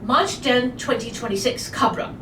March 10, 2026, Khabran.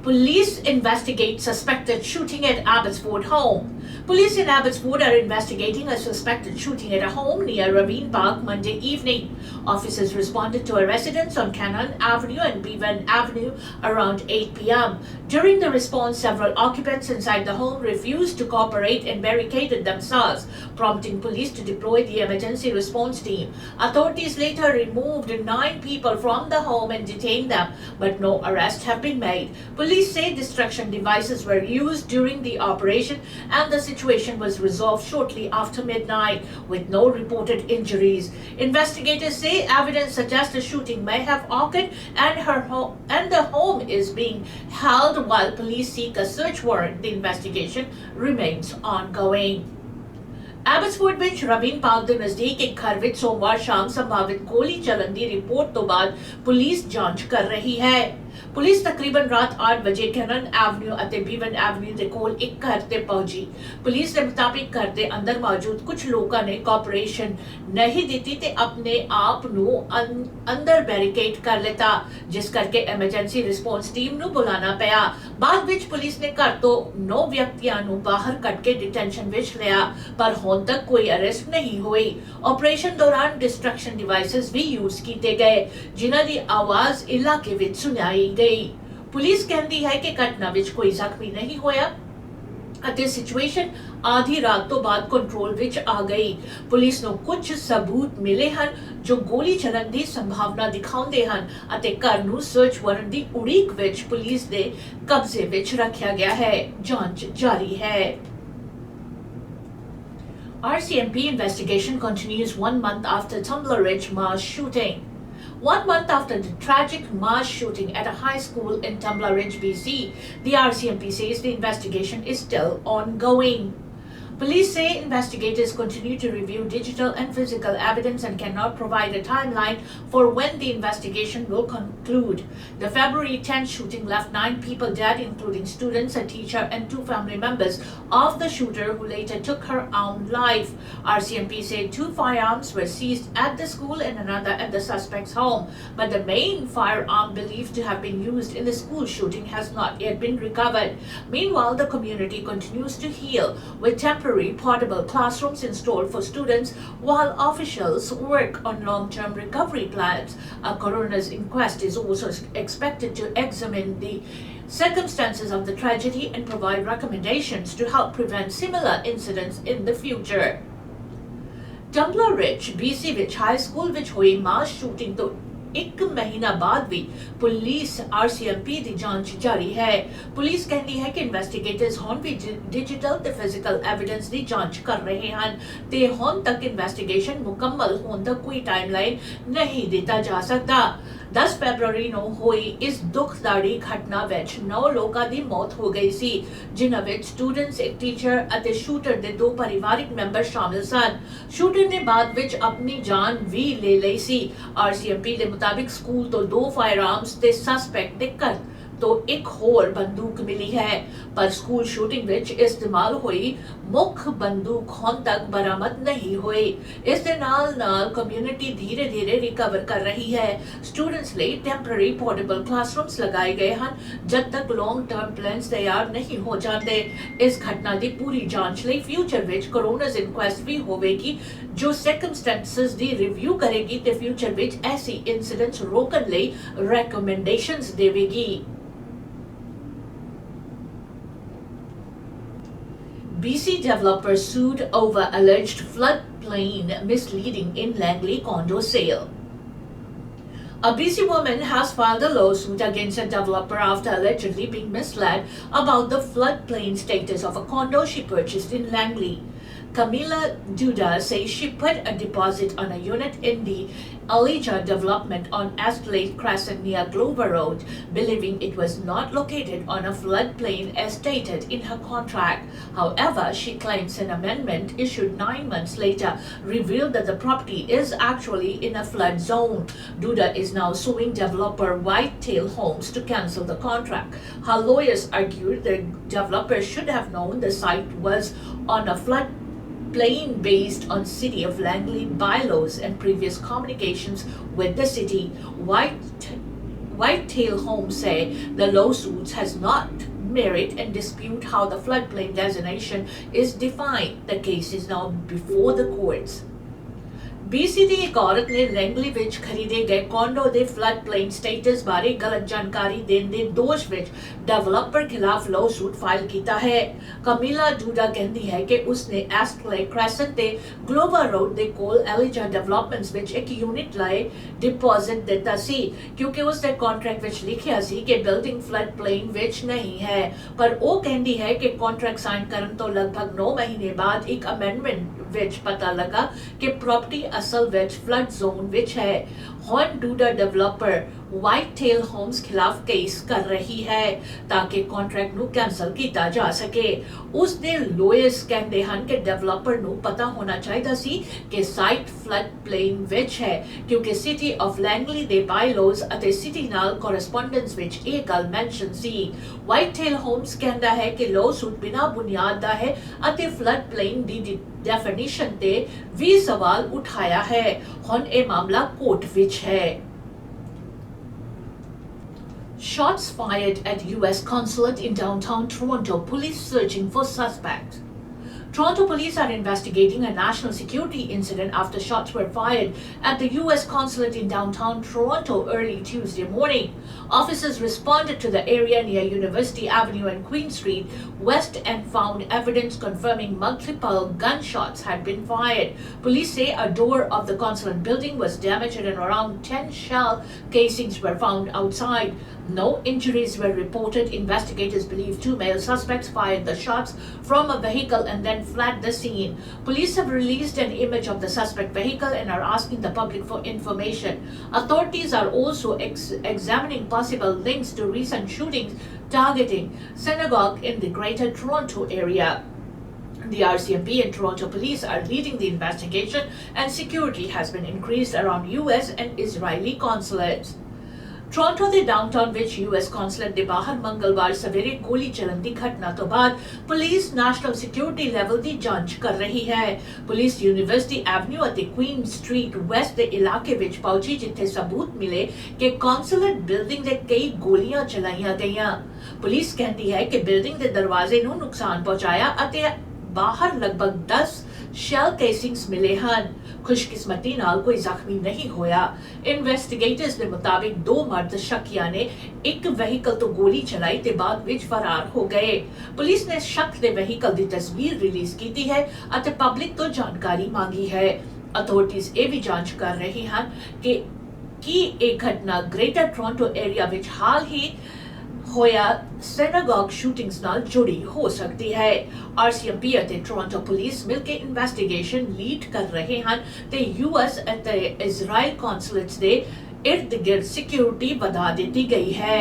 Police investigate suspected shooting at Abbotsford home. Police in Abbotsford are investigating a suspected shooting at a home near Ravine Park Monday evening. Officers responded to a residence on Cannon Avenue and Bevan Avenue around 8 p.m. During the response, several occupants inside the home refused to cooperate and barricaded themselves, prompting police to deploy the emergency response team. Authorities later removed 9 people from the home and detained them, but no arrests have been made. Police say destruction devices were used during the operation and the situation was resolved shortly after midnight with no reported injuries. Investigators say evidence suggests the shooting may have occurred and the home is being held while police seek a search warrant. The investigation remains ongoing. एबट्सफोर्ड में Ravin park के नजदीक एक घर ਵਿੱਚ सोमवार शाम संभावित गोली चलन की रिपोर्ट तो बाद पुलिस जांच कर रही है। पुलिस तकरीबन रात 8 बजे कैनन एवेन्यू ਅਤੇ ਬੀਵਨ ਐਵਨਿਊ ਦੇ ਕੋਲ ਇੱਕ ਘਰ ਤੇ ਪਹੁੰਚੀ। ਪੁਲਿਸ ਦੇ ਮੁਤਾਬਿਕ ਘਰ ਦੇ ਅੰਦਰ ਮੌਜੂਦ ਕੁਝ ਲੋਕਾਂ ਨੇ ਕੋਆਪਰੇਸ਼ਨ ਨਹੀਂ ਦਿੱਤੀ ਤੇ ਆਪਣੇ ਆਪ ਨੂੰ ਅੰਦਰ ਬੈਰੀਕੇਡ ਕਰ ਲਿਆ, ਜਿਸ ਕਰਕੇ ਐਮਰਜੈਂਸੀ ਰਿਸਪੌਂਸ ਟੀਮ ਨੂੰ ਬੁਲਾਣਾ ਪਿਆ। ਬਾਅਦ ਵਿੱਚ ਪੁਲਿਸ ਨੇ ਘਰ ਤੋਂ 9 ਵਿਅਕਤੀਆਂ ਨੂੰ ਬਾਹਰ ਕੱਢ ਕੇ ਡਿਟੈਂਸ਼ਨ ਵਿੱਚ ਲਿਆ, ਪਰ ਹੁਣ ਤੱਕ ਕੋਈ ਅਰੈਸਟ ਨਹੀਂ ਹੋਈ। ਆਪਰੇਸ਼ਨ ਦੌਰਾਨ ਡਿਸਟਰਕਸ਼ਨ ਡਿਵਾਈਸਸ ਵੀ ਯੂਜ਼ ਕੀਤੇ ਗਏ, ਜਿਨ੍ਹਾਂ ਦੀ ਆਵਾਜ਼ ਇਲਾਕੇ ਵਿੱਚ ਸੁਣਾਈ ਗਈ। ਪੁਲਿਸ ਕਹਿੰਦੀ ਹੈ ਕਿ ਘਟਨਾ ਵਿੱਚ ਕੋਈ ਜ਼ਖਮੀ ਨਹੀਂ ਹੋਇਆ ਅਤੇ ਸਿਚੁਏਸ਼ਨ ਆਧੀ ਰਾਤ ਤੋਂ ਬਾਅਦ ਕੰਟਰੋਲ ਵਿੱਚ ਆ ਗਈ। ਪੁਲਿਸ ਨੂੰ ਕੁਝ ਸਬੂਤ ਮਿਲੇ ਹਨ ਜੋ ਗੋਲੀ ਚੱਲਣ ਦੀ ਸੰਭਾਵਨਾ ਦਿਖਾਉਂਦੇ ਹਨ ਅਤੇ ਘਰ ਨੂੰ ਸਰਚ ਵਾਰੰਟ ਦੀ ਉਡੀਕ ਵਿੱਚ ਪੁਲਿਸ ਦੇ ਕਬਜ਼ੇ ਵਿੱਚ ਰੱਖਿਆ ਗਿਆ ਹੈ। ਜਾਂਚ ਜਾਰੀ ਹੈ। RCMP investigation continues 1 month after Tumbler Ridge mass shooting. 1 month after the tragic mass shooting at a high school in Tumbler Ridge, BC, the RCMP says the investigation is still ongoing. Police say investigators continue to review digital and physical evidence and cannot provide a timeline for when the investigation will conclude. The February 10th shooting left 9 people dead, including students, a teacher, and 2 family members of the shooter who later took her own life. RCMP said 2 firearms were seized at the school and another at the suspect's home, but the main firearm believed to have been used in the school shooting has not yet been recovered. Meanwhile, the community continues to heal with temporary portable classrooms installed for students while officials work on long-term recovery plans. A coroner's inquest is also expected to examine the circumstances of the tragedy and provide recommendations to help prevent similar incidents in the future. Tumbler Ridge, BC ਵਿੱਚ high school ਵਿੱਚ ਹੋਈ ਮਾਸ shooting ਤੋਂ 1 ਮਹੀਨਾ ਬਾਅਦ ਵੀ police RCMP ਦੀ ਜਾਂਚ ਜਾਰੀ ਹੈ। Police ਕਹਿੰਦੀ ਹੈ ਕਿ ਇਨਵੈਸਟੀਗੇਟਰਸ ਹੁਣ ਵੀ ਡਿਜੀਟਲ ਤੇ ਫਿਜ਼ੀਕਲ ਐਵੀਡੈਂਸ ਦੀ ਜਾਂਚ ਕਰ ਰਹੇ ਹਨ ਤੇ ਹੁਣ ਤੱਕ ਇਨਵੈਸਟੀਗੇਸ਼ਨ ਮੁਕੰਮਲ ਹੋਣ ਦਾ ਕੋਈ ਟਾਈਮਲਾਈਨ ਨਹੀਂ ਦਿੱਤਾ ਜਾ ਸਕਦਾ। 10 ਫਰਵਰੀ ਨੂੰ ਹੋਈ ਇਸ ਦੁਖਦਾਈ ਘਟਨਾ ਵਿੱਚ 9 ਲੋਕਾਂ ਦੀ ਮੌਤ ਹੋ ਗਈ ਸੀ, ਜਿਨ੍ਹਾਂ ਵਿੱਚ ਸਟੂਡੈਂਟਸ, ਇੱਕ ਟੀਚਰ ਅਤੇ ਸ਼ੂਟਰ ਦੇ 2 ਪਰਿਵਾਰਿਕ ਮੈਂਬਰ ਸ਼ਾਮਿਲ ਸਨ। ਸ਼ੂਟਰ ਨੇ ਬਾਅਦ ਵਿੱਚ ਆਪਣੀ ਜਾਨ ਵੀ ਲੈ ਲਈ ਸੀ। RCMP ਦੇ ਮੁਤਾਬਿਕ ਸਕੂਲ ਤੋਂ 2 ਫਾਇਰਆਰਮਸ ਤੇ ਸਸਪੈਕਟ ਦੇ ਘਰ ਤੋਂ ਇੱਕ ਹੋਰ ਬੰਦੂਕ ਮਿਲੀ ਹੈ, ਪਰ ਸਕੂਲ ਸ਼ੂਟਿੰਗ ਵਿੱਚ ਇਸਤੇਮਾਲ ਹੋਈ ਮੁੱਖ ਬੰਦੂਕ ਹੁਣ ਤੱਕ ਬਰਾਮਦ ਨਹੀਂ ਹੋਈ। ਇਸ ਦੇ ਨਾਲ ਕਮਿਊਨਿਟੀ ਧੀਰੇ-ਧੀਰੇ ਰਿਕਵਰ ਕਰ ਰਹੀ ਹੈ। ਸਟੂਡੈਂਟਸ ਲਈ ਟੈਂਪਰੇਰੀ ਪੋਰਟੇਬਲ ਕਲਾਸਰੂਮਸ ਲਗਾਏ ਗਏ ਹਨ ਜਦ ਤੱਕ ਲੌਂਗ ਟਰਮ ਪਲਾਨਸ ਤਿਆਰ ਨਹੀਂ ਹੋ ਜਾਂਦੇ। ਇਸ ਘਟਨਾ ਦੀ ਪੂਰੀ ਜਾਂਚ ਲਈ ਫਿਊਚਰ ਵਿੱਚ ਕੋਰੋਨਰਸ ਇਨਕੁਐਸਟ ਵੀ ਹੋਵੇਗੀ ਜੋ ਸਰਕਮਸਟੈਂਸਸ ਦੀ ਰਿਵਿਊ ਕਰੇਗੀ ਤੇ ਫਿਊਚਰ ਵਿੱਚ ਐਸੀ ਇਨਸੀਡੈਂਟਸ ਰੋਕਣ ਲਈ ਰეკਮੈਂਡੇਸ਼ਨਸ ਦੇਵੇਗੀ। BC developer sued over alleged floodplain misleading in Langley condo sale. A BC woman has filed a lawsuit against a developer after allegedly being misled about the floodplain status of a condo she purchased in Langley. Camila Duda says she put a deposit on a unit in the Elijah development on Escalade Crescent near Glover Road, believing it was not located on a floodplain as stated in her contract. However, she claims an amendment issued 9 months later revealed that the property is actually in a flood zone. Duda is now suing developer Whitetail Homes to cancel the contract. Her lawyers argued the developer should have known the site was on a flood plain based on City of Langley bylaws and previous communications with the city. Whitetail Homes say the lawsuits has not merit and dispute how the floodplain designation is defined. The case is now before the courts. BC ਦੀ ਇੱਕ ਔਰਤ ਨੇ Langley ਵਿੱਚ ਖਰੀਦੇ ਗਏ condo ਦੇ flood plain status ਬਾਰੇ ਗਲਤ ਜਾਣਕਾਰੀ ਦੇਣ ਦੇ ਦੋਸ਼ ਵਿੱਚ ਡਿਵੈਲਪਰ ਖਿਲਾਫ ਲਾਅਸੂਟ ਫਾਈਲ ਕੀਤਾ ਹੈ। ਕਮਿਲਾ ਡੂਡਾ ਕਹਿੰਦੀ ਹੈ ਕਿ ਉਸਨੇ ਐਸਟਲੇ ਕ੍ਰੈਸੈਂਟ ਤੇ ਗਲੋਬਲ ਰੋਡ ਦੇ ਕੋਲ ਐਲੀਜਾ ਡਿਵੈਲਪਮੈਂਟਸ ਵਿੱਚ ਇੱਕ ਯੂਨਿਟ ਲਈ ਡਿਪੋਜ਼ਿਟ ਦਿੱਤਾ ਸੀ ਕਿਉਂਕਿ ਉਸਦੇ ਕੰਟਰੈਕਟ ਵਿੱਚ ਲਿਖਿਆ ਸੀ ਕਿ ਬਿਲਡਿੰਗ ਫਲੱਡ ਪਲੇਨ ਵਿੱਚ ਨਹੀਂ ਹੈ। ਪਰ ਉਹ ਕਹਿੰਦੀ ਹੈ ਕਿ ਕੰਟਰੈਕਟ ਸਾਈਨ ਕਰਨ ਤੋਂ ਲਗਭਗ 9 ਮਹੀਨੇ ਬਾਅਦ ਇੱਕ ਅਮੈਂਡਮੈਂਟ ਵਿੱਚ ਪਤਾ ਲੱਗਾ ਕਿ ਪ੍ਰਾਪਰਟੀ ਅਸਲ ਵਿੱਚ ਫਲੱਡ ਜ਼ੋਨ ਵਿੱਚ ਹੈ। ਹੁਣ ਡੂਡਾ ਡਿਵੈਲਪਰ ਵਾਈਟਟੇਲ ਹੋਮਸ ਖਿਲਾਫ ਕੇਸ ਕਰ ਰਹੀ ਹੈ ਤਾਂ ਕਿ ਕੰਟਰੈਕਟ ਨੂੰ ਕੈਂਸਲ ਕੀਤਾ ਜਾ ਸਕੇ। ਉਸ ਦੇ ਲਾਇਰਸ ਕਹਿੰਦੇ ਹਨ ਕਿ ਡਿਵੈਲਪਰ ਨੂੰ ਪਤਾ ਹੋਣਾ ਚਾਹੀਦਾ ਸੀ ਕਿ ਸਾਈਟ ਫਲੱਡ ਪਲੇਨ ਵਿੱਚ ਹੈ ਕਿਉਂਕਿ ਸਿਟੀ ਆਫ ਲੈਂਗਲੀ ਦੇ ਬਾਇਲੋਜ਼ ਅਤੇ ਸਿਟੀ ਨਾਲ ਕੋਰਸਪੋਂਡੈਂਸ ਵਿੱਚ ਇਹ ਗੱਲ ਮੈਂਸ਼ਨ ਸੀ। ਵਾਈਟਟੇਲ ਹੋਮਸ ਕਹਿੰਦਾ ਹੈ ਕਿ ਲਾਅਸੂਟ ਬਿਨਾਂ ਬੁਨਿਆਦ ਦਾ ਹੈ ਅਤੇ ਫਲੱਡ ਪਲੇਨ ਦੀ ਡੈਫੀਨੇਸ਼ਨ ਤੇ ਵੀ ਸਵਾਲ ਉਠਾਇਆ ਹੈ। ਹੁਣ ਇਹ ਮਾਮਲਾ ਕੋਰਟ ਵਿੱਚ ਹੈ। Shots fired at US consulate in downtown Toronto, police searching for suspect. Toronto police are investigating a national security incident after shots were fired at the US consulate in downtown Toronto early Tuesday morning. Officers responded to the area near University Avenue and Queen Street West and found evidence confirming multiple gunshots had been fired. Police say a door of the consulate building was damaged and around 10 shell casings were found outside. No injuries were reported. Investigators believe 2 male suspects fired the shots from a vehicle and then fled the scene. Police have released an image of the suspect vehicle and are asking the public for information. Authorities are also examining possible links to recent shootings targeting synagogue in the Greater Toronto area. The RCMP and Toronto police are leading the investigation and security has been increased around US and Israeli consulates. Toronto ਦੇ downtown ਵਿੱਚ US consulate ਦੇ ਬਾਹਰ ਮੰਗਲਵਾਰ ਸਵੇਰੇ ਗੋਲੀ ਚੱਲਣ ਦੀ ਘਟਨਾ ਤੋਂ ਬਾਅਦ ਪੁਲਿਸ ਨੈਸ਼ਨਲ ਸਿਕਿਉਰਿਟੀ ਲੈਵਲ ਦੀ ਜਾਂਚ ਕਰ ਰਹੀ ਹੈ। ਪੁਲਿਸ ਯੂਨੀਵਰਸਿਟੀ ਐਵਨਿਊ ਅਤੇ ਕੁਈਨ ਸਟਰੀਟ ਵੈਸਟ ਦੇ ਇਲਾਕੇ ਵਿੱਚ ਪਹੁੰਚੀ ਜਿੱਥੇ ਸਬੂਤ ਮਿਲੇ ਕਿ ਕੌਂਸਲੇਟ ਬਿਲਡਿੰਗ ਦੇ ਕਈ ਗੋਲੀਆਂ ਚਲਾਈਆਂ ਗਈਆਂ। ਪੁਲਿਸ ਕਹਿੰਦੀ ਹੈ ਕਿ ਬਿਲਡਿੰਗ ਦੇ ਦਰਵਾਜ਼ੇ ਨੂੰ ਨੁਕਸਾਨ ਪਹੁੰਚਾਇਆ ਅਤੇ ਬਾਹਰ ਲਗਭਗ 10 ਸ਼ੈਲ ਕੇਸਿੰਗਸ ਮਿਲੇ ਹਨ। ਖੁਸ਼ਕਿਸਮਤੀ ਨਾਲ ਕੋਈ ਜ਼ਖਮੀ ਨਹੀਂ ਹੋਇਆ। ਇਨਵੈਸਟੀਗੇਟਰਸ ਦੇ ਮੁਤਾਬਿਕ 2 ਮਰਦ ਸ਼ੱਕੀਆਂ ਨੇ ਇੱਕ ਵਹੀਕਲ ਤੋਂ ਗੋਲੀ ਚਲਾਈ ਤੇ ਬਾਅਦ ਵਿੱਚ ਫਰਾਰ ਹੋ ਗਏ। ਪੁਲਿਸ ਨੇ ਸ਼ੱਕ ਦੇ ਵਹੀਕਲ ਦੀ ਤਸਵੀਰ ਰਿਲੀਜ਼ ਕੀਤੀ ਹੈ ਅਤੇ ਪਬਲਿਕ ਤੋਂ ਜਾਣਕਾਰੀ ਮੰਗੀ ਹੈ। ਅਥਾਰਟੀਜ਼ ਇਹ ਵੀ ਜਾਂਚ ਕਰ ਰਹੇ ਹਨ ਕਿ ਕੀ ਇਹ ਘਟਨਾ ਗ੍ਰੇਟਰ ਟੋਰਾਂਟੋ ਏਰੀਆ ਵਿੱਚ ਹਾਲ ਹੀ ਹੋਇਆ synagogue shootings ਨਾਲ ਜੁੜੀ ਹੋ ਸਕਦੀ ਹੈ। RCMP ਅਤੇ ਟੋਰਾਂਟੋ ਪੁਲਿਸ ਮਿਲ ਕੇ ਇਨਵੈਸਟੀਗੇਸ਼ਨ ਲੀਡ ਕਰ ਰਹੇ ਹਨ ਤੇ US ਅਤੇ ਇਜ਼ਰਾਈਲ ਕੌਂਸੂਲੇਟਸ ਦੇ ਇਰਦ ਗਿਰਦ ਸਿਕਿਉਰਿਟੀ ਵਧਾ ਦਿੱਤੀ ਗਈ ਹੈ।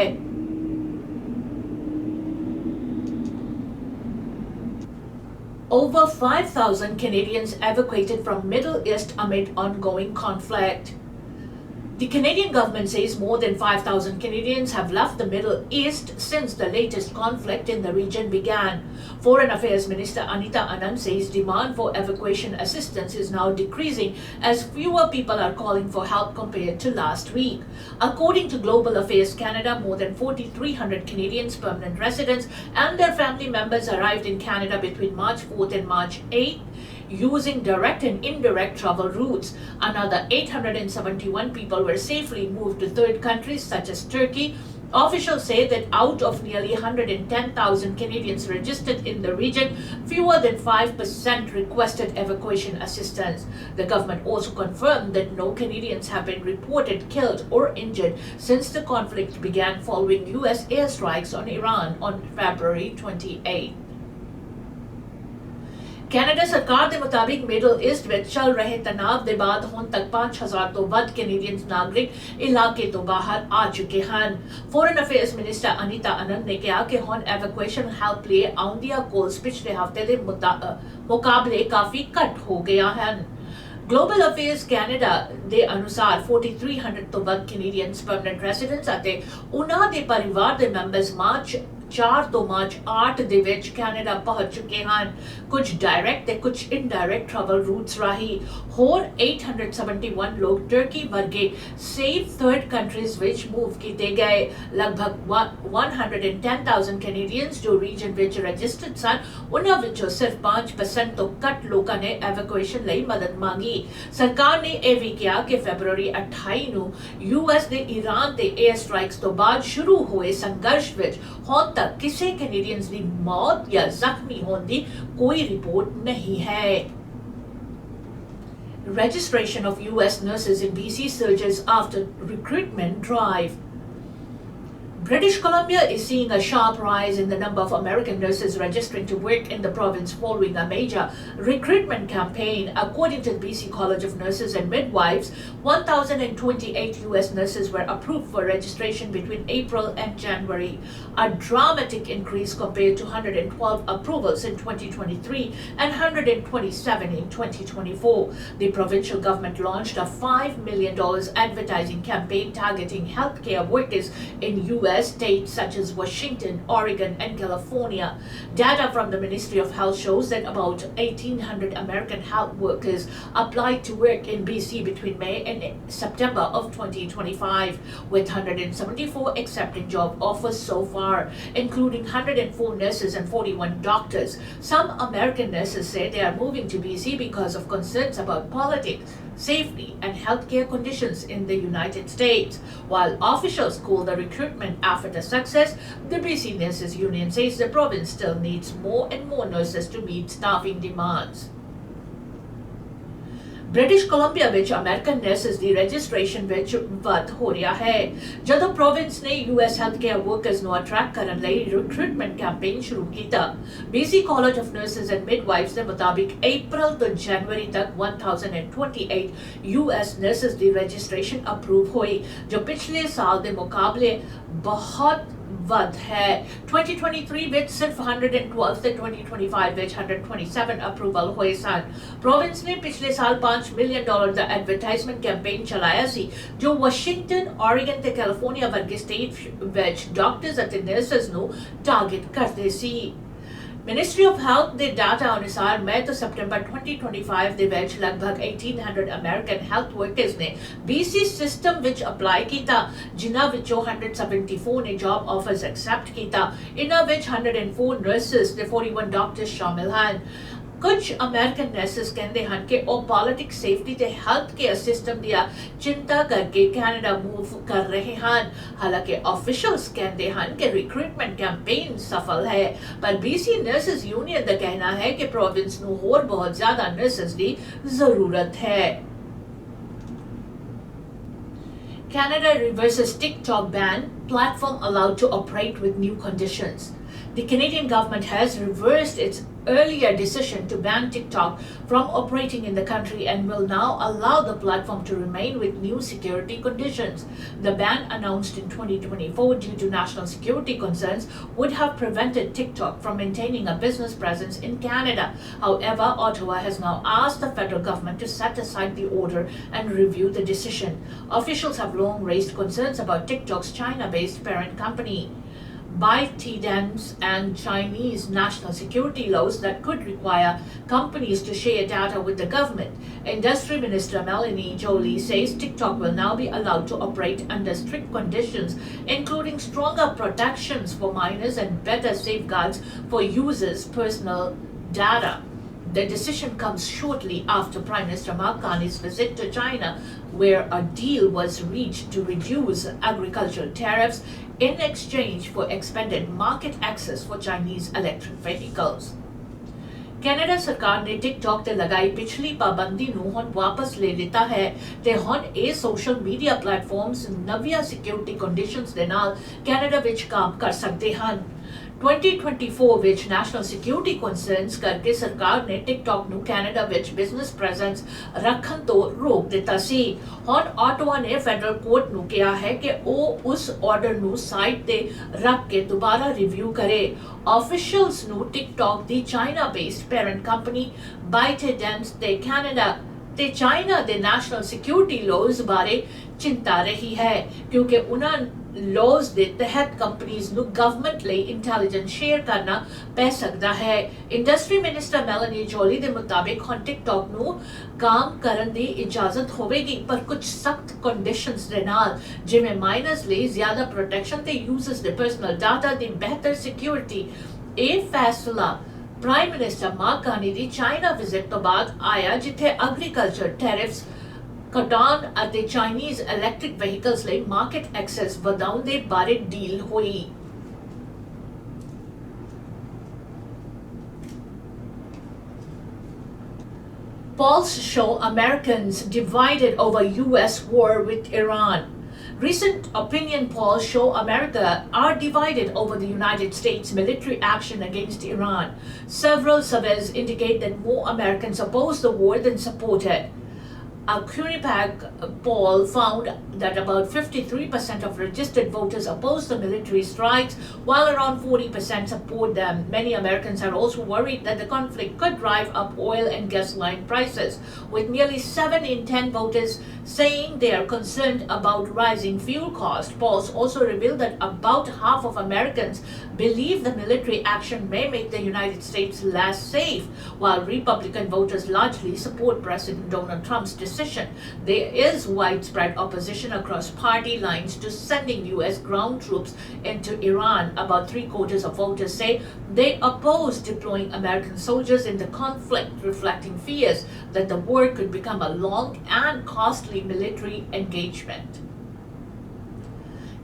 Over 5,000 Canadians evacuated from Middle East amid ongoing conflict. The Canadian government says more than 5,000 Canadians have left the Middle East since the latest conflict in the region began. Foreign Affairs Minister Anita Anand says demand for evacuation assistance is now decreasing as fewer people are calling for help compared to last week. According to Global Affairs Canada, more than 4,300 Canadians, permanent residents and their family members arrived in Canada between March 4th and March 8th. Using direct and indirect travel routes. Another 871 people were safely moved to third countries such as Turkey. Officials say that out of nearly 110,000 Canadians registered in the region, fewer than 5% requested evacuation assistance. The government also confirmed that no Canadians have been reported killed or injured since the conflict began following US airstrikes on Iran on February 28. Canada ਸਰਕਾਰ ਦੇ ਮੁਤਾਬਿਕ middle East ਵਿੱਚ ਚੱਲ ਰਹੇ ਤਣਾਅ ਦੇ ਬਾਅਦ ਹੁਣ ਤੱਕ 5,000 ਤੋਂ ਵੱਧ ਕੈਨੇਡੀਅਨ ਨਾਗਰਿਕ ਇਲਾਕੇ ਤੋਂ ਬਾਹਰ ਆ ਚੁੱਕੇ ਹਨ। ਫੋਰਨ ਅਫੇਅਰਸ ਮਿਨਿਸਟਰ ਅਨੀਤਾ ਆਨੰਦ ਨੇ ਕਿਹਾ ਕਿ ਹੁਣ ਐਵੈਕੂਏਸ਼ਨ ਹੈਲਪ ਲਈ ਆਉਂਦੀਆਂ ਕੋਲਸ ਪਿਛਲੇ ਹਫ਼ਤੇ ਦੇ ਮੁਕਾਬਲੇ ਕਾਫੀ ਘੱਟ ਹੋ ਗਿਆ ਹਨ। ਗਲੋਬਲ ਅਫੇਅਰਸ ਕੈਨੇਡਾ ਦੇ ਅਨੁਸਾਰ 4,300 ਤੋਂ ਵੱਧ ਕੈਨੇਡੀਅਨਸ ਪਰਮਨੈਂਟ ਰੈਜ਼ੀਡੈਂਟਸ ਅਤੇ ਉਹਨਾਂ ਦੇ ਪਰਿਵਾਰ ਦੇ ਮੈਂਬਰਸ ਮਾਰਚ 4 ਤੋਂ ਮਾਰਚ 8 ਦੇ ਵਿੱਚ ਕੈਨੇਡਾ ਪਹੁੰਚ ਚੁੱਕੇ ਹਨ। ਕੁਝ ਡਾਇਰੈਕਟ ਤੇ ਕੁਝ ਇਨਡਾਇਰੈਕਟ ਟਰੈਵਲ ਰੂਟਸ ਰਾਹੀਂ ਹੋਰ 871 ਲੋਕ ਟਰਕੀ ਵਰਗੇ ਸੇਫ ਥਰਡ ਕੰਟਰੀਜ਼ ਵਿੱਚ ਮੂਵ ਕੀਤੇ ਗਏ। ਲਗਭਗ 110,000 ਕੈਨੇਡੀਅਨਸ ਜੋ ਰੀਜਨ ਵਿੱਚ ਰਜਿਸਟਰਡ ਸਨ, ਉਹਨਾਂ ਵਿੱਚੋਂ ਸਿਰਫ 5% ਤੋਂ ਘੱਟ ਲੋਕਾਂ ਨੇ ਐਵੈਕੂਏਸ਼ਨ ਲਈ ਮਦਦ ਮੰਗੀ। ਸਰਕਾਰ ਨੇ ਇਹ ਵੀ ਕਿਹਾ ਕਿ ਫੈਬਰੂਅਰੀ 28 ਨੂੰ US ਦੇ ਈਰਾਨ ਤੇ 에ਅਰ ਸਟ੍ਰਾਈਕਸ ਤੋਂ ਬਾਅਦ ਸ਼ੁਰੂ ਹੋਏ ਸੰਘਰਸ਼ ਵਿੱਚ ਹੁਣ ਤੱਕ ਕਿਸੇ ਕੈਨੇਡੀਅਨਸ ਦੀ ਮੌਤ ਜਾਂ ਜ਼ਖਮੀ ਹੋਣ ਦੀ ਕੋਈ ਰਿਪੋਰਟ ਨਹੀਂ ਹੈ। Registration of US nurses in BC surges after recruitment drive. British Columbia is seeing a sharp rise in the number of American nurses registering to work in the province following a major recruitment campaign. According to the BC College of Nurses and Midwives, 1,028 US nurses were approved for registration between April and January, a dramatic increase compared to 112 approvals in 2023 and 127 in 2024. The provincial government launched a $5 million advertising campaign targeting healthcare workers in US states such as Washington, Oregon, and California. Data from the Ministry of Health shows that about 1,800 American health workers applied to work in BC between May and September of 2025, with 174 accepting job offers so far, including 104 nurses and 41 doctors. Some American nurses say they are moving to BC because of concerns about politics, safety, and healthcare conditions in the United States. While officials call the recruitment effort a success, the BC Nurses Union says the province still needs more and more nurses to meet staffing demands. British Columbia ਵਿੱਚ American nurses ਦੀ registration ਵਿੱਚ ਵਾਧ ਹੋ ਰਿਹਾ ਹੈ। ਜਦੋਂ province ਨੇ US healthcare workers ਨੂੰ attract ਕਰਨ ਲਈ ਰਿਕਰੂਟਮੈਂਟ ਕੈਂਪੇਨ ਸ਼ੁਰੂ ਕੀਤਾ। BC College of Nurses and Midwives ਦੇ ਮੁਤਾਬਿਕ ਅਪ੍ਰੈਲ ਤੋਂ ਜਨਵਰੀ ਤੱਕ 1028 US ਨਰਸਿਸ ਦੀ ਰਜਿਸਟ੍ਰੇਸ਼ਨ ਅਪਰੂਵ ਹੋਈ, ਜੋ ਪਿਛਲੇ ਸਾਲ ਦੇ ਮੁਕਾਬਲੇ ਬਹੁਤ ਵੱਧ ਹੈ। 2023 ਵਿੱਚ ਸਿਰਫ 112 ਤੇ 2025 ਵਿੱਚ 127 ਅਪਰੂਵਲ ਹੋਏ ਸਨ। ਪ੍ਰੋਵਿੰਸ ਨੇ ਪਿਛਲੇ ਸਾਲ $5 ਮਿਲੀਅਨ ਦਾ ਐਡਵਰਟਾਈਜ਼ਮੈਂਟ ਕੈਂਪੇਨ ਚਲਾਇਆ ਸੀ, ਜੋ ਵਾਸ਼ਿੰਗਟਨ, ਓਰੇਗਨ ਤੇ ਕੈਲੀਫੋਰਨੀਆ ਵਰਗੇ ਸਟੇਟ ਵਿੱਚ ਡਾਕਟਰਸ ਅਤੇ ਨਰਸਿਸ ਨੂੰ ਟਾਰਗੇਟ ਕਰਦੇ ਸੀ। Ministry of Health ਦੇ ਡਾਟਾ ਅਨੁਸਾਰ ਮਈ ਤੋਂ ਸਤੰਬਰ 2025 ਦੇ ਵਿੱਚ ਲਗਭਗ 1,800 ਅਮਰੀਕਨ ਹੈਲਥ ਵਰਕਰਸ ਨੇ BC ਸਿਸਟਮ ਵਿੱਚ ਅਪਲਾਈ ਕੀਤਾ, ਜਿਨ੍ਹਾਂ ਵਿੱਚੋਂ 174 ਨੇ ਜੌਬ ਆਫਰਸ ਐਕਸੈਪਟ ਕੀਤਾ। ਇਨ੍ਹਾਂ ਵਿੱਚ 104 ਨਰਸਿਸ ਤੇ 41 ਡਾਕਟਰਸ ਸ਼ਾਮਿਲ ਹਨ। ਕੁਝ ਅਮਰੀਕਨ ਨਰਸਿਸ ਕਹਿੰਦੇ ਹਨ ਕਿ ਉਹ ਪੋਲਿਟਿਕਸ, ਸੇਫਟੀ ਤੇ ਹੈਲਥ ਕੇਅਰ ਸਿਸਟਮ ਦੀਆਂ ਚਿੰਤਾ ਕਰਕੇ ਕੈਨੇਡਾ ਮੂਵ ਕਰ ਰਹੇ ਹਨ। ਹਾਲਾਂਕਿ ਆਫੀਸ਼ੀਅਲਸ ਕਹਿੰਦੇ ਹਨ ਕਿ ਰਿਕਰੂਟਮੈਂਟ ਕੈਂਪੇਨ ਸਫਲ ਹੈ, ਪਰ BC ਨਰਸਿਸ ਯੂਨੀਅਨ ਦਾ ਕਹਿਣਾ ਹੈ ਕਿ ਪ੍ਰੋਵਿੰਸ ਨੂੰ ਹੋਰ ਬਹੁਤ ਜ਼ਿਆਦਾ ਨਰਸਿਸ ਦੀ ਜ਼ਰੂਰਤ ਹੈ। Canada reverses TikTok ban, platform allowed to operate with new conditions. The Canadian government has reversed its earlier decision to ban TikTok from operating in the country and will now allow the platform to remain with new security conditions. The ban, announced in 2024 due to national security concerns, would have prevented TikTok from maintaining a business presence in Canada. However, Ottawa has now asked the federal government to set aside the order and review the decision. Officials have long raised concerns about TikTok's China-based parent company, ByteDance, and Chinese national security laws that could require companies to share data with the government. Industry Minister Melanie Joly says TikTok will now be allowed to operate under strict conditions, including stronger protections for minors and better safeguards for users' personal data. The decision comes shortly after Prime Minister Mark Carney's visit to China, where a deal was reached to reduce agricultural tariffs in exchange for expanded market access for Chinese electric vehicles. Canada ਸਰਕਾਰ ਨੇ TikTok ਤੇ ਲਗਾਈ ਪਿਛਲੀ ਪਾਬੰਦੀ ਨੂੰ ਹੁਣ ਵਾਪਸ ਲੈ ਲਿੱਤਾ ਹੈ ਤੇ ਹੁਣ ਇਹ ਸੋਸ਼ਲ ਮੀਡੀਆ ਪਲੇਟਫਾਰਮਸ ਨਵੀਆਂ ਸਿਕਿਉਰਿਟੀ ਕੰਡੀਸ਼ਨਸ ਦੇ ਨਾਲ ਕੈਨੇਡਾ ਵਿੱਚ ਕੰਮ ਕਰ ਸਕਦੇ ਹਨ। 2024 ਵਿੱਚ ਨੈਸ਼ਨਲ ਸਿਕਿਉਰਿਟੀ ਕੰਸਰਨਸ ਕਰਕੇ ਸਰਕਾਰ ਨੇ TikTok ਨੂੰ ਕੈਨੇਡਾ ਵਿੱਚ ਬਿਜ਼ਨਸ ਪ੍ਰੈਜ਼ੈਂਸ ਰੱਖਣ ਤੋਂ ਰੋਕ ਦਿੱਤਾ ਸੀ। ਹੁਣ ਆਟੋਵਾ ਨੇ ਫੈਡਰਲ ਕੋਰਟ ਨੂੰ ਕਿਹਾ ਹੈ ਕਿ ਉਹ ਉਸ ਆਰਡਰ ਨੂੰ ਸਾਈਟ ਤੇ ਰੱਖ ਕੇ ਦੁਬਾਰਾ ਰਿਵਿਊ ਕਰੇ। ਆਫੀਸ਼ੀਅਲਸ ਨੂੰ TikTok ਦੀ China based parent company ByteDance ਤੇ ਕੈਨੇਡਾ ਤੇ ਚਾਈਨਾ ਦੇ ਨੈਸ਼ਨਲ ਸਿਕਿਉਰਿਟੀ ਲਾਜ਼ ਬਾਰੇ ਚਿੰਤਾ ਰਹੀ ਹੈ, ਕਿਉਂਕਿ ਉਹਨਾਂ ਲੌਜ਼ ਦੇ ਤਹਿਤ ਕੰਪਨੀਆਂ ਨੂੰ ਗਵਰਨਮੈਂਟ ਲਈ ਇੰਟੈਲੀਜੈਂਸ ਸ਼ੇਅਰ ਕਰਨਾ ਪੈ ਸਕਦਾ ਹੈ। ਇੰਡਸਟਰੀ ਮਿਨਿਸਟਰ ਮੈਲਨੀ ਜੋਲੀ ਦੇ ਮੁਤਾਬਿਕ ਹੁਣ ਟਿਕਟੌਕ ਨੂੰ ਕੰਮ ਕਰਨ ਦੀ ਇਜਾਜ਼ਤ ਹੋਵੇਗੀ, ਪਰ ਕੁਝ ਸਖਤ ਕੰਡੀਸ਼ਨਸ ਦੇ ਨਾਲ, ਜਿਵੇਂ ਮਾਈਨਰਸ ਲਈ ਜ਼ਿਆਦਾ ਪ੍ਰੋਟੈਕਸ਼ਨ ਤੇ ਯੂਜ਼ਰਸ ਦੇ ਪਰਸਨਲ ਡਾਟਾ ਦੀ ਬਿਹਤਰ ਸਿਕਿਉਰਿਟੀ। ਇਹ ਫੈਸਲਾ ਪ੍ਰਾਈਮ ਮਿਨਿਸਟਰ ਮਾਰਕ ਕਾਰਨੀ ਦੀ ਚਾਈਨਾ ਵਿਜ਼ਿਟ ਤੋਂ ਬਾਅਦ ਆਇਆ, ਜਿੱਥੇ ਐਗਰੀਕਲਚਰ ਟੈਰਿਫਸ ਘਟਾਉਣ ਅਤੇ ਚਾਈਨੀਜ਼ ਇਲੈਕਟ੍ਰਿਕ ਵਹੀਕਲਸ ਲਈ ਮਾਰਕੀਟ ਐਕਸੈਸ ਵਧਾਉਣ ਦੇ ਬਾਰੇ ਡੀਲ ਹੋਈ। Polls show Americans divided over US war with Iran. Recent opinion polls show America are divided over the United States military action against Iran. Several surveys indicate that more Americans oppose the war than support it. A Quinnipiac poll found that about 53% of registered voters oppose the military strikes, while around 40% support them. Many Americans are also worried that the conflict could drive up oil and gasoline prices, with nearly 7 in 10 voters saying they are concerned about rising fuel costs. Polls also reveal that about half of Americans believe the military action may make the United States less safe, while Republican voters largely support President Donald Trump's decision. There is widespread opposition across party lines to sending U.S. ground troops into Iran. About 3/4 of voters say they oppose deploying American soldiers in the conflict, reflecting fears that the war could become a long and costly military engagement.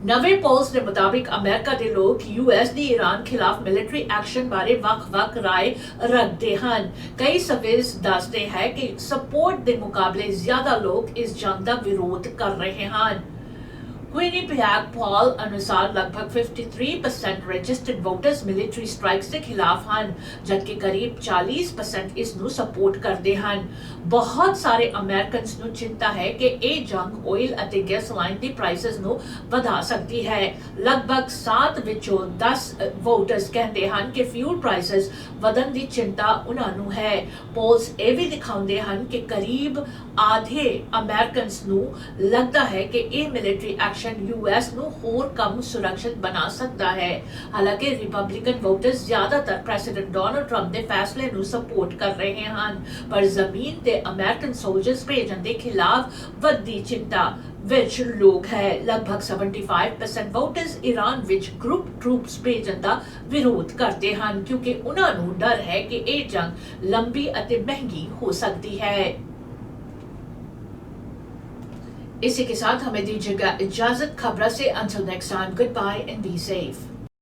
ਨਵੇਂ polls ਦੇ ਮੁਤਾਬਿਕ America ਦੇ ਲੋਕ US ਦੀ Iran ਖਿਲਾਫ military action ਬਾਰੇ ਵੱਖ-ਵੱਖ ਰਾਏ ਰੱਖਦੇ ਹਨ। ਕਈ ਸਰਵੇਸ ਦੱਸਦੇ ਹੈ ਕਿ ਸਪੋਰਟ ਦੇ ਮੁਕਾਬਲੇ ਜ਼ਿਆਦਾ ਲੋਕ ਇਸ ਜੰਗ ਦਾ ਵਿਰੋਧ ਕਰ ਰਹੇ ਹਨ। Quinnipiac poll अनुसार लगभग 53% registered voters military strikes ਦੇ ਖਿਲਾਫ ਹਨ, ਜਦਕਿ ਕਰੀਬ 40% ਇਸ ਨੂੰ ਸਪੋਰਟ ਕਰਦੇ ਹਨ। ਬਹੁਤ ਸਾਰੇ ਅਮਰੀਕਨਸ ਨੂੰ ਚਿੰਤਾ ਹੈ ਕਿ ਇਹ ਜੰਗ ਆਇਲ ਅਤੇ ਗੈਸੋਲਾਈਨ ਦੀ ਪ੍ਰਾਈਸਸ ਨੂੰ ਵਧਾ ਸਕਦੀ ਹੈ। ਲਗਭਗ 7 ਵਿੱਚੋਂ 10 ਵੋਟਰਸ ਕਹਿੰਦੇ ਹਨ ਕਿ ਫਿਊਲ ਪ੍ਰਾਈਸਸ ਵਧਣ ਦੀ ਚਿੰਤਾ ਉਹਨਾਂ ਨੂੰ ਹੈ। ਪੋਲਸ ਇਹ ਵੀ ਦਿਖਾਉਂਦੇ ਹਨ ਕਿ ਕਰੀਬ ਆਧੇ ਅਮਰੀਕਨਸ ਨੂੰ ਲੱਗਦਾ ਹੈ ਕਿ ਇਹ ਮਿਲਟਰੀ US ਨੂੰ ਹੋਰ ਕਮ ਸੁਰੱਖਿਅਤ ਬਣਾ ਸਕਦਾ ਹੈ। ਹਾਲਾਂਕਿ ਰਿਪਬਲਿਕਨ ਵੋਟਰਸ ਜ਼ਿਆਦਾਤਰ ਪ੍ਰੈਜ਼ੀਡੈਂਟ ਡੋਨਲਡ ਟਰੰਪ ਦੇ ਫੈਸਲੇ ਨੂੰ ਸਪੋਰਟ ਕਰ ਰਹੇ ਹਨ, ਪਰ ਜ਼ਮੀਨ ਤੇ ਅਮਰੀਕਨ ਸੋਲਜਰਸ ਭੇਜਣ ਦੇ ਖਿਲਾਫ ਵੱਡੀ ਚਿੰਤਾ ਵਿੱਚ ਲੋਕ ਹੈ। ਲਗਭਗ 75% ਵੋਟਰਸ ਈਰਾਨ ਵਿੱਚ ਗਰੁੱਪ ਟਰੂਪਸ ਭੇਜਣ ਦਾ ਵਿਰੋਧ ਕਰਦੇ ਹਨ, ਕਿਉਂਕਿ ਉਹਨਾਂ ਨੂੰ ਡਰ ਹੈ ਕਿ ਇਹ ਜੰਗ ਲੰਬੀ ਅਤੇ ਮਹਿੰਗੀ ਹੋ ਸਕਦੀ ਹੈ। इसी के साथ हमें दीजिएगा इजाजत खबरों से। Until next time, goodbye and be safe.